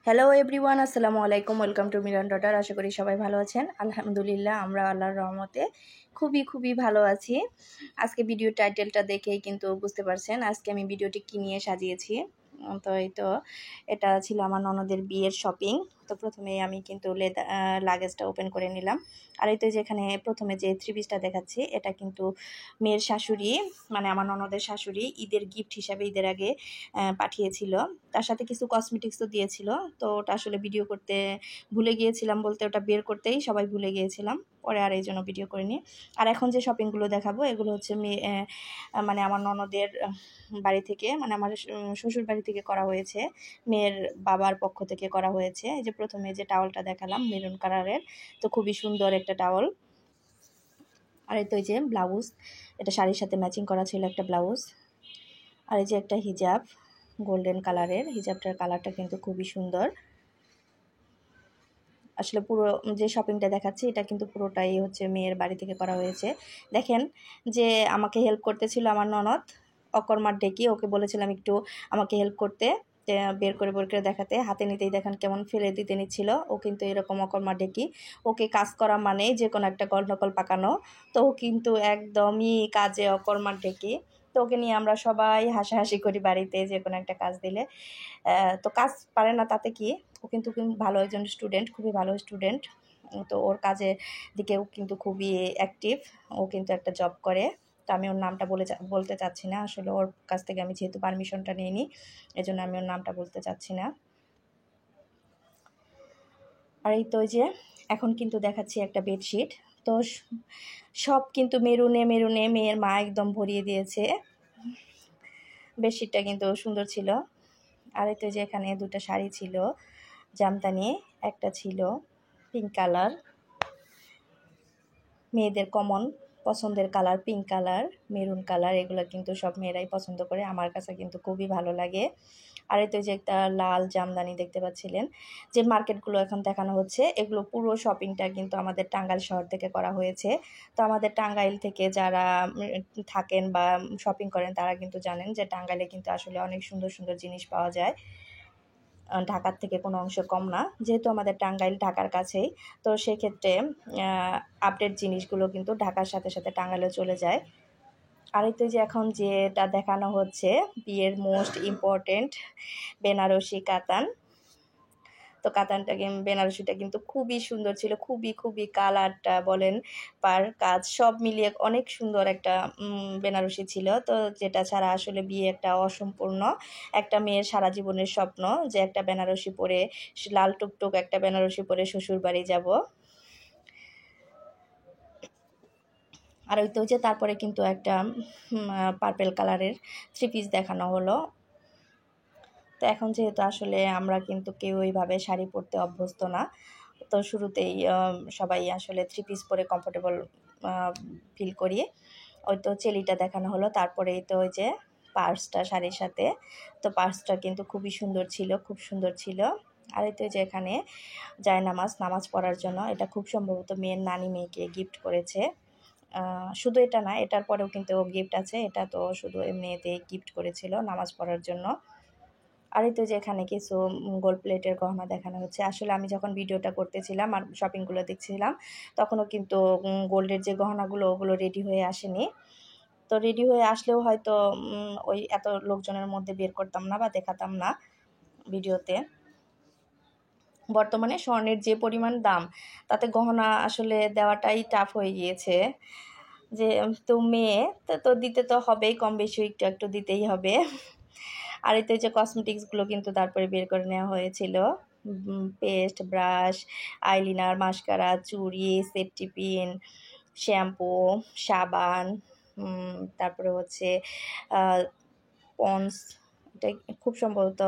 Hello everyone, আসসালামু আলাইকুম। Welcome to Miran daughter. আশা করি সবাই ভালো আছেন। আলহামদুলিল্লাহ, আমরা আল্লাহর রহমতে খুবই ভালো আছি। আজকে ভিডিও টাইটেলটা দেখেই কিন্তু বুঝতে পারছেন আজকে আমি ভিডিওটি কী নিয়ে সাজিয়েছি। তো এই তো এটা ছিল আমার ননদের বিয়ের শপিং। তো প্রথমেই আমি কিন্তু লাগেজটা ওপেন করে নিলাম। আর এই তো যেখানে প্রথমে যে থ্রি পিসটা দেখাচ্ছি, এটা কিন্তু মেয়ের শাশুড়ি, মানে আমার ননদের শাশুড়ি ঈদের গিফট হিসাবে ঈদের আগে পাঠিয়েছিল। তার সাথে কিছু কসমেটিক্সও দিয়েছিল। তো ওটা আসলে ভিডিও করতে ভুলে গিয়েছিলাম, বলতে ওটা বের করতেই সবাই ভুলে গিয়েছিলাম, পরে আর এই জন্য ভিডিও করিনি। আর এখন যে শপিংগুলো দেখাবো এগুলো হচ্ছে মানে আমার ননদের বাড়ি থেকে, মানে আমার শ্বশুর বাড়ি থেকে করা হয়েছে, মেয়ের বাবার পক্ষ থেকে করা হয়েছে। এই যে প্রথমে যে টাওয়ালটা দেখালাম মেরুন কালারের, তো খুবই সুন্দর একটা টাওয়াল। আর এই তো এই যে ব্লাউজ, এটা শাড়ির সাথে ম্যাচিং করা ছিল একটা ব্লাউজ। আর এই যে একটা হিজাব গোল্ডেন কালারের, হিজাবটার কালারটা কিন্তু খুবই সুন্দর। আসলে পুরো যে শপিংটা দেখাচ্ছি এটা কিন্তু পুরোটাই হচ্ছে মেয়ের বাড়ি থেকে করা হয়েছে। দেখেন যে আমাকে হেল্প করতেছিল আমার ননদ, অকর্মার ডেকি, ওকে বলেছিলাম একটু আমাকে হেল্প করতে, বের করে দেখাতে, হাতে নিতেই দেখেন কেমন ফেলে দিতে নিচ্ছিল। ও কিন্তু এরকম অকর্মা ডেকি, ওকে কাজ করা মানে যে কোনো একটা গন্ডগোল পাকানো। তো ও কিন্তু একদমই কাজে অকর্মার ডেকি। তো ওকে নিয়ে আমরা সবাই হাসাহাসি করি বাড়িতে যে কোনো একটা কাজ দিলে। তো কাজ পারে না তাতে কি, ও কিন্তু ভালো একজন স্টুডেন্ট, খুবই ভালো স্টুডেন্ট। তো ওর কাজের দিকেও কিন্তু খুবই অ্যাক্টিভ। ও কিন্তু একটা জব করে। তো আমি ওর নামটা বলতে চাচ্ছি না, আসলে ওর কাছ থেকে আমি যেহেতু পারমিশনটা নিইনি, এজন্য আমি ওর নামটা বলতে চাচ্ছি না। আর এই তো যে এখন কিন্তু দেখাচ্ছি একটা বেডশিট। তো সব কিন্তু মেরুনে মেয়ের মা একদম ভরিয়ে দিয়েছে। বেডশিটটা কিন্তু সুন্দর ছিল। আর এই তো যে এখানে দুটো শাড়ি ছিল জামদানি, একটা ছিল পিঙ্ক কালার, মেয়েদের কমন পছন্দের colour pink colour, maroon colour, এগুলো কিন্তু সব মেয়েরাই পছন্দ করে, আমার কাছে কিন্তু খুবই ভালো লাগে। আর এই তো যে একটা লাল জামদানি দেখতে পাচ্ছিলেন। যে মার্কেটগুলো এখন দেখানো হচ্ছে এগুলো পুরো শপিংটা কিন্তু আমাদের টাঙ্গাইল শহর থেকে করা হয়েছে। তো আমাদের টাঙ্গাইল থেকে যারা থাকেন বা শপিং করেন তারা কিন্তু জানেন যে টাঙ্গাইলে কিন্তু আসলে অনেক সুন্দর জিনিস পাওয়া যায়, ঢাকার থেকে কোনো অংশ কম না, যেহেতু আমাদের টাঙ্গাইল ঢাকার কাছেই। তো সেক্ষেত্রে আপডেট জিনিসগুলো কিন্তু ঢাকার সাথে সাথে টাঙ্গাইলে চলে যায়। আর এই তো যে এখন যেটা দেখানো হচ্ছে বিয়ের মোস্ট ইম্পর্টেন্ট বেনারসি কাতান। তো কাতানটা বেনারসিটা কিন্তু খুবই সুন্দর ছিল, খুবই কালারটা বলেন পার কাজ সব মিলিয়ে অনেক সুন্দর একটা বেনারসি ছিল। তো যেটা ছাড়া আসলে বিয়ে একটা অসম্পূর্ণ, একটা মেয়ের সারা জীবনের স্বপ্ন যে একটা বেনারসি পরে, লাল টুকটুক একটা বেনারসি পরে শ্বশুর বাড়ি যাব। আর ওই তো যে তারপরে কিন্তু একটা পার্পেল কালারের থ্রি পিস দেখানো হলো। তো এখন যেহেতু আসলে আমরা কিন্তু কেউ ওইভাবে শাড়ি পরতে অভ্যস্ত না, তো শুরুতেই সবাই আসলে থ্রি পিস পরে কমফোর্টেবল ফিল করি। ওই তো চেলিটা দেখানো হলো, তারপরেই তো ওই যে পার্সটা শাড়ির সাথে, তো পার্সটা কিন্তু খুবই সুন্দর ছিল, খুব সুন্দর ছিল। আর এই তো যে এখানে নামাজ পড়ার জন্য, এটা খুব সম্ভবত মেয়ের নানি মেয়েকে গিফট করেছে। শুধু এটা না, এটার পরেও কিন্তু গিফট আছে, এটা তো শুধু এমনিতে গিফট করেছিল নামাজ পড়ার জন্য। আর এই তো যে এখানে কিছু গোল্ড প্লেটের গহনা দেখানো হচ্ছে। আসলে আমি যখন ভিডিওটা করতেছিলাম আর শপিংগুলো দেখছিলাম তখনও কিন্তু গোল্ডের যে গহনাগুলো ওগুলো রেডি হয়ে আসেনি। তো রেডি হয়ে আসলেও হয়তো ওই এত লোকজনের মধ্যে বের করতাম না বা দেখাতাম না ভিডিওতে। বর্তমানে স্বর্ণের যে পরিমাণ দাম, তাতে গহনা আসলে দেওয়াটাই টাফ হয়ে গিয়েছে। যে তো মেয়ে তো দিতে তো হবেই, কম বেশি একটু দিতেই হবে। আর এতে যে কসমেটিক্সগুলো কিন্তু তারপরে বের করে নেওয়া হয়েছিল, পেস্ট, ব্রাশ, আইলিনার, মাস্কারা, চুড়ি, সেফটি পিন, শ্যাম্পু, সাবান, তারপরে হচ্ছে পন্স, এটা খুব সম্ভবত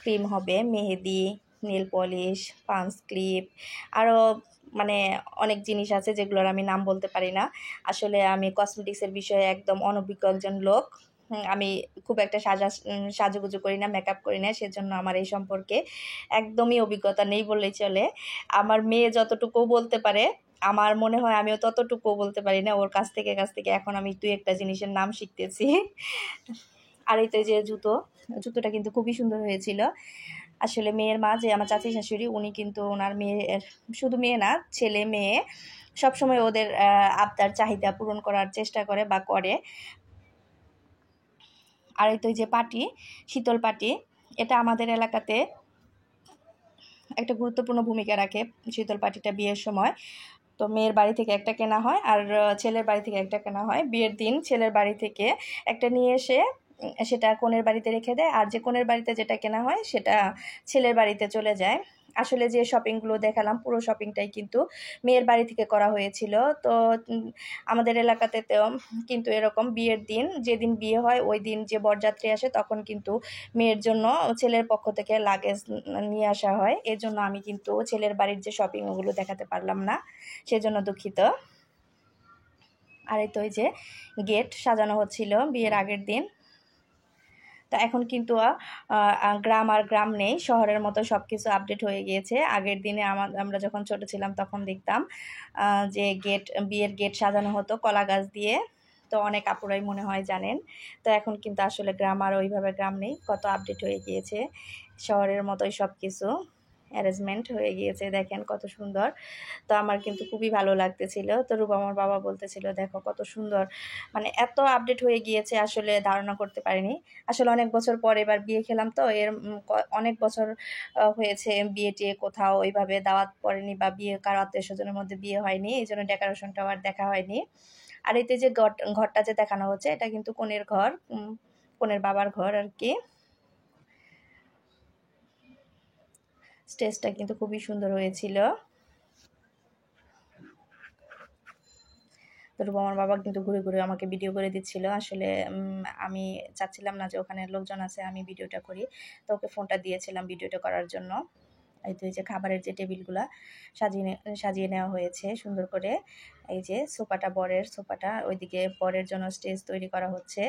ক্রিম হবে, মেহেদি, নেল পলিশ, পান্স ক্লিপ, আরও মানে অনেক জিনিস আছে যেগুলোর আমি নাম বলতে পারি না। আসলে আমি কসমেটিক্সের বিষয়ে একদম অনভিজ্ঞ একজন লোক। আমি খুব একটা সাজুগুজু করি না, মেকআপ করি না, সেজন্য আমার এই সম্পর্কে একদমই অভিজ্ঞতা নেই বললেই চলে। আমার মেয়ে যতটুকু বলতে পারে আমার মনে হয় আমিও ততটুকুও বলতে পারি না। ওর কাছ থেকে এখন আমি দুই একটা জিনিসের নাম শিখতেছি। আর এই তো যে জুতোটা কিন্তু খুবই সুন্দর হয়েছিল। আসলে মেয়ের মা যে আমার চাচি শাশুড়ি উনি কিন্তু ওনার মেয়ের, শুধু মেয়ে না ছেলে মেয়ে সবসময় ওদের আবদার চাহিদা পূরণ করার চেষ্টা করে বা করে। আর এই তো যে পাটি, শীতল পাটি, এটা আমাদের এলাকাতে একটা গুরুত্বপূর্ণ ভূমিকা রাখে। শীতল পাটিটা বিয়ের সময় তো মেয়ের বাড়ি থেকে একটা কেনা হয় আর ছেলের বাড়ি থেকে একটা কেনা হয়। বিয়ের দিন ছেলের বাড়ি থেকে একটা নিয়ে এসে সেটা কনের বাড়িতে রেখে দেয়, আর যে কনের বাড়িতে যেটা কেনা হয় সেটা ছেলের বাড়িতে চলে যায়। আসলে যে শপিংগুলো দেখালাম পুরো শপিংটাই কিন্তু মেয়ের বাড়ি থেকে করা হয়েছিল। তো আমাদের এলাকাতে তো কিন্তু এরকম বিয়ের দিন যেদিন বিয়ে হয় ওই দিন যে বরযাত্রী আসে তখন কিন্তু মেয়ের জন্য ছেলের পক্ষ থেকে লাগেজ নিয়ে আসা হয়। এর জন্য আমি কিন্তু ছেলের বাড়ির যে শপিং ওগুলো দেখাতে পারলাম না, সেজন্য দুঃখিত। আর এই তো ওই যে গেট সাজানো হচ্ছিল বিয়ের আগের দিন। তো এখন কিন্তু গ্রাম আর গ্রাম নেই, শহরের মতো সব কিছু আপডেট হয়ে গিয়েছে। আগের দিনে আমরা যখন ছোট ছিলাম তখন দেখতাম যে বিয়ের গেট সাজানো হতো কলা গাছ দিয়ে। তো অনেক আপুরাই মনে হয় জানেন। তো এখন কিন্তু আসলে গ্রাম আর ওইভাবে গ্রাম নেই, কত আপডেট হয়ে গিয়েছে, শহরের মতোই সব কিছু অ্যারেঞ্জমেন্ট হয়ে গিয়েছে। দেখেন কত সুন্দর। তো আমার কিন্তু খুবই ভালো লাগতেছিল। তো রূপা আমার বাবা বলতেছিল দেখো কত সুন্দর, মানে এত আপডেট হয়ে গিয়েছে আসলে ধারণা করতে পারিনি। আসলে অনেক বছর পর এবার বিয়ে খেলাম, তো এর অনেক বছর হয়েছে বিয়ে টিয়ে কোথাও ওইভাবে দাওয়াত পড়েনি বা বিয়ে কারো আত্মীয় স্বজনের মধ্যে বিয়ে হয়নি, এই জন্য ডেকোরেশনটাও আর দেখা হয়নি। আর এতে যে ঘরটা যে দেখানো হচ্ছে এটা কিন্তু কনের ঘর, কনের বাবার ঘর আর কি। স্টেজটা কিন্তু খুবই সুন্দর হয়েছিল। তো আমার বাবা কিন্তু ঘুরে ঘুরে আমাকে ভিডিও করে দিচ্ছিল। আসলে আমি চাচ্ছিলাম না যে ওখানে লোকজন আছে আমি ভিডিওটা করি, তো ওকে ফোনটা দিয়েছিলাম ভিডিওটা করার জন্য। এই তো এই যে খাবারের যে টেবিলগুলা সাজিয়ে নেওয়া হয়েছে সুন্দর করে। এই যে সোফাটা, বরের সোফাটা, ওইদিকে বরের জন্য স্টেজ তৈরি করা হচ্ছে।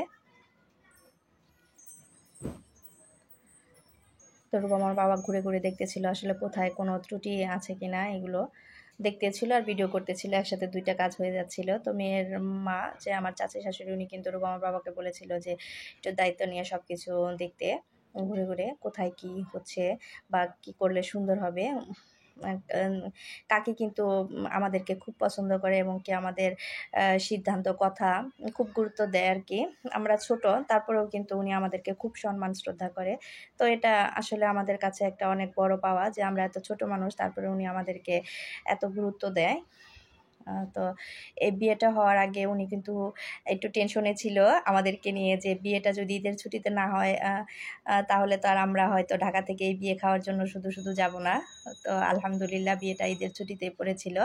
তো আমার বাবা ঘুরে ঘুরে দেখতেছিল আসলে কোথায় কোনো ত্রুটি আছে কিনা, এগুলো দেখতেছিল আর ভিডিও করতেছিল, একসাথে দুইটা কাজ হয়ে যাচ্ছিল। তো মেয়ের মা যে আমার চাচি শাশুড়ি উনি কিন্তু আমার বাবাকে বলেছিল যে একটু দায়িত্ব নিয়ে সব কিছু দেখতে, ঘুরে ঘুরে কোথায় কি হচ্ছে বা কি করলে সুন্দর হবে। কাকি কিন্তু আমাদেরকে খুব পছন্দ করে এবং কি আমাদের সিদ্ধান্ত কথা খুব গুরুত্ব দেয় আর কি। আমরা ছোট তারপরেও কিন্তু উনি আমাদেরকে খুব সম্মান শ্রদ্ধা করে। তো এটা আসলে আমাদের কাছে একটা অনেক বড় পাওয়া যে আমরা এত ছোট মানুষ তারপরে উনি আমাদেরকে এত গুরুত্ব দেয়। তো এই বিয়েটা হওয়ার আগে উনি কিন্তু একটু টেনশনে ছিল আমাদেরকে নিয়ে যে বিয়েটা যদি ঈদের ছুটিতে না হয় তাহলে তো আর আমরা হয়তো ঢাকা থেকে এই বিয়ে খাওয়ার জন্য শুধু শুধু যাব না। তো আলহামদুলিল্লাহ বিয়েটা ঈদের ছুটিতে পড়েছিল।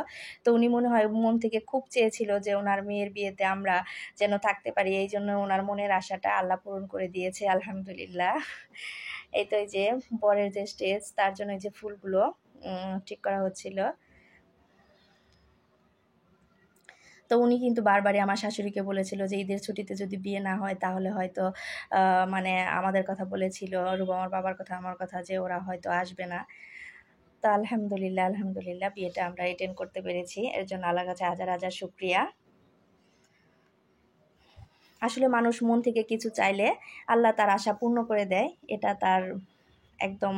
তো উনি মনে হয় মন থেকে খুব চেয়েছিল যে ওনার মেয়ের বিয়েতে আমরা যেন থাকতে পারি, এই জন্য ওনার মনের আশাটা আল্লাহ পূরণ করে দিয়েছে আলহামদুলিল্লাহ। এই তো এই যে বরের যে স্টেজ তার জন্য এই যে ফুলগুলো ঠিক করা হচ্ছিল। তো উনি কিন্তু বারবারই আমার শাশুড়িকে বলেছিল যে ঈদের ছুটিতে যদি বিয়ে না হয় তাহলে হয়তো মানে আমাদের কথা বলেছিল, রুবা আমার বাবার কথা আমার কথা, যে ওরা হয়তো আসবে না। তো আলহামদুলিল্লাহ আলহামদুলিল্লাহ বিয়েটা আমরা অ্যাটেন্ড করতে পেরেছি, এর জন্য আল্লাহর কাছে হাজার হাজার শুকরিয়া। আসলে মানুষ মন থেকে কিছু চাইলে আল্লাহ তার আশা পূর্ণ করে দেয়, এটা তার একদম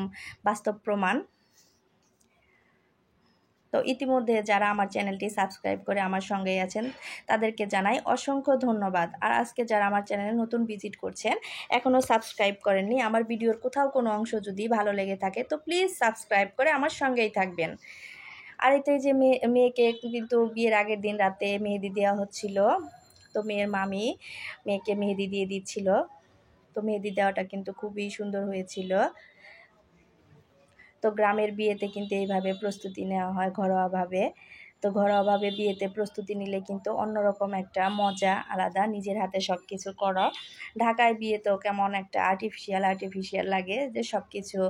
বাস্তব প্রমাণ। তো ইতিমধ্যে যারা আমার চ্যানেলটি সাবস্ক্রাইব করে আমার সঙ্গেই আছেন তাদেরকে জানাই অসংখ্য ধন্যবাদ। আর আজকে যারা আমার চ্যানেলে নতুন ভিজিট করছেন এখনও সাবস্ক্রাইব করেননি, আমার ভিডিওর কোথাও কোনো অংশ যদি ভালো লেগে থাকে তো প্লিজ সাবস্ক্রাইব করে আমার সঙ্গেই থাকবেন। আর এতে যে মেয়েকে কিন্তু বিয়ের আগের দিন রাতে মেহেদি দেওয়া হচ্ছিল, তো মেয়ের মামি মেয়েকে মেহেদি দিয়ে দিচ্ছিল। তো মেহেদি দেওয়াটা কিন্তু খুবই সুন্দর হয়েছিল। তো গ্রামের বিয়েতে কিন্তু এইভাবে প্রস্তুতি নেওয়া হয় ঘরোয়াভাবে। তো ঘরোয়াভাবে বিয়েতে প্রস্তুতি নিলে কিন্তু অন্যরকম একটা মজা আলাদা, নিজের হাতে সব কিছু করা। ঢাকায় বিয়েতেও কেমন একটা আর্টিফিশিয়াল লাগে যে সব কিছু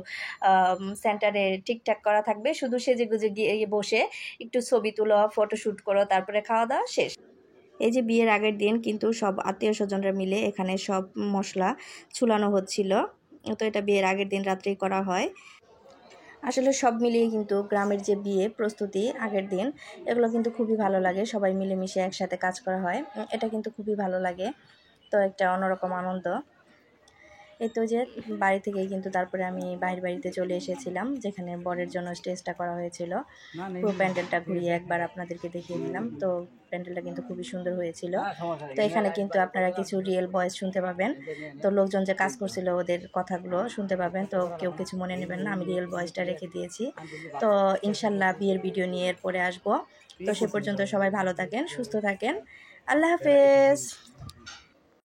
সেন্টারে ঠিকঠাক করা থাকবে, শুধু সেজেগুজে গিয়ে বসে একটু ছবি তুলো, ফটোশ্যুট করো, তারপরে খাওয়া দাওয়া শেষ। এই যে বিয়ের আগের দিন কিন্তু সব আত্মীয় স্বজনরা মিলে এখানে সব মশলা ছুলানো হচ্ছিল। তো এটা বিয়ের আগের দিন রাত্রেই করা হয়। আসলে সব মিলিয়ে কিন্তু গ্রামের যে বিয়ে প্রস্তুতি আগের দিন এগুলো কিন্তু খুবই ভালো লাগে, সবাই মিলেমিশে একসাথে কাজ করা হয়, এটা কিন্তু খুবই ভালো লাগে। তো একটা অন্যরকম আনন্দ। এই তো যে বাড়ি থেকেই কিন্তু তারপরে আমি বাড়িতে চলে এসেছিলাম, যেখানে বরের জন্য স্টেজটা করা হয়েছিল। পুরো প্যান্ডেলটা ঘুরিয়ে একবার আপনাদেরকে দেখিয়ে দিলাম। তো প্যান্ডেলটা কিন্তু খুবই সুন্দর হয়েছিল। তো এখানে কিন্তু আপনারা কিছু রিয়েল ভয়েস শুনতে পাবেন। তো লোকজন যে কাজ করছিল ওদের কথাগুলো শুনতে পাবেন। তো কেউ কিছু মনে নেবেন না, আমি রিয়েল ভয়েসটা রেখে দিয়েছি। তো ইনশাল্লাহ বিয়ের ভিডিও নিয়ে এরপরে আসবো। তো সে পর্যন্ত সবাই ভালো থাকেন, সুস্থ থাকেন। আল্লাহ হাফেজ।